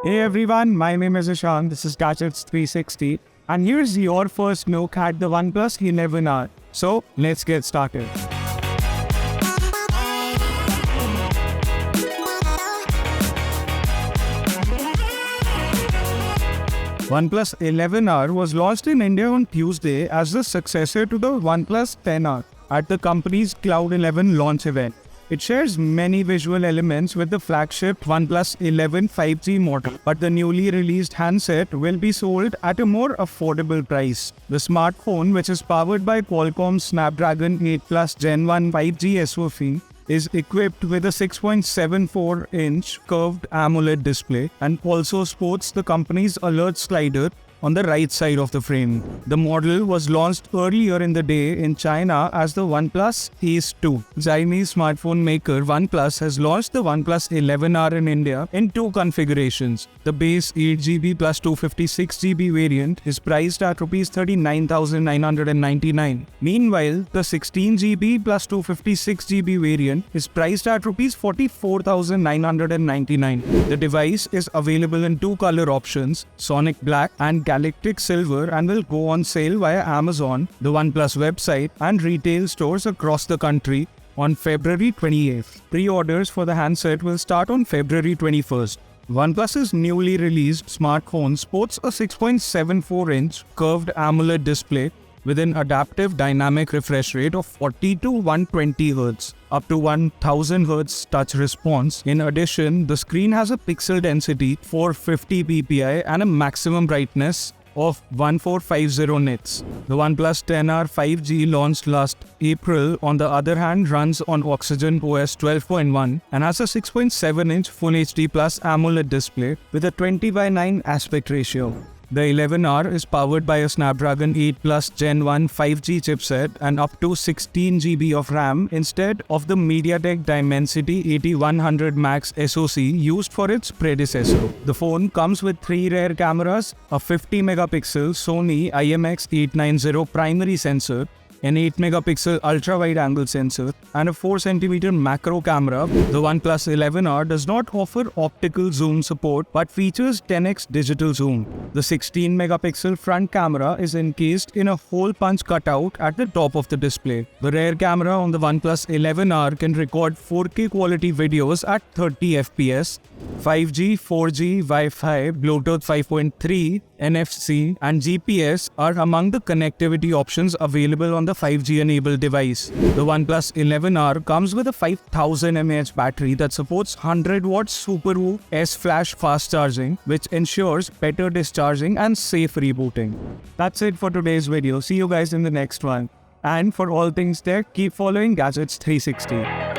Hey everyone, my name is Ishan, this is Gadgets 360, and here's your first look at the OnePlus 11R. So, let's get started. OnePlus 11R was launched in India on Tuesday as the successor to the OnePlus 10R at the company's Cloud 11 launch event. It shares many visual elements with the flagship OnePlus 11 5G model, but the newly released handset will be sold at a more affordable price. The smartphone, which is powered by Qualcomm Snapdragon 8 Plus Gen 1 5G SoC, is equipped with a 6.74-inch curved AMOLED display and also sports the company's alert slider on the right side of the frame. The model was launched earlier in the day in China as the OnePlus Ace 2. Chinese smartphone maker OnePlus has launched the OnePlus 11R in India in two configurations. The base 8GB plus 256GB variant is priced at Rs 39,999. Meanwhile, the 16GB plus 256GB variant is priced at Rs 44,999. The device is available in two color options, Sonic Black and Galactic Silver, and will go on sale via Amazon, the OnePlus website, and retail stores across the country on February 28th. Pre-orders for the handset will start on February 21st. OnePlus's newly released smartphone sports a 6.74-inch curved AMOLED display with an adaptive dynamic refresh rate of 40 to 120 Hz, up to 1000 Hz touch response. In addition, the screen has a pixel density 450 ppi and a maximum brightness of 1450 nits. The OnePlus 10R 5G launched last April, on the other hand, runs on Oxygen OS 12.1 and has a 6.7-inch Full HD Plus AMOLED display with a 20:9 aspect ratio. The 11R is powered by a Snapdragon 8 Plus Gen 1 5G chipset and up to 16GB of RAM instead of the MediaTek Dimensity 8100 Max SoC used for its predecessor. The phone comes with three rear cameras, a 50-megapixel Sony IMX890 primary sensor, an 8-megapixel ultra-wide-angle sensor, and a 4cm macro camera. The OnePlus 11R does not offer optical zoom support but features 10x digital zoom. The 16-megapixel front camera is encased in a hole-punch cutout at the top of the display. The rear camera on the OnePlus 11R can record 4K quality videos at 30 fps. 5G, 4G, Wi-Fi, Bluetooth 5.3, NFC, and GPS are among the connectivity options available on the 5G-enabled device. The OnePlus 11R comes with a 5000 mAh battery that supports 100-watt SuperWoo S-Flash fast charging, which ensures better discharging and safe rebooting. That's it for today's video. See you guys in the next one. And for all things tech, keep following Gadgets 360.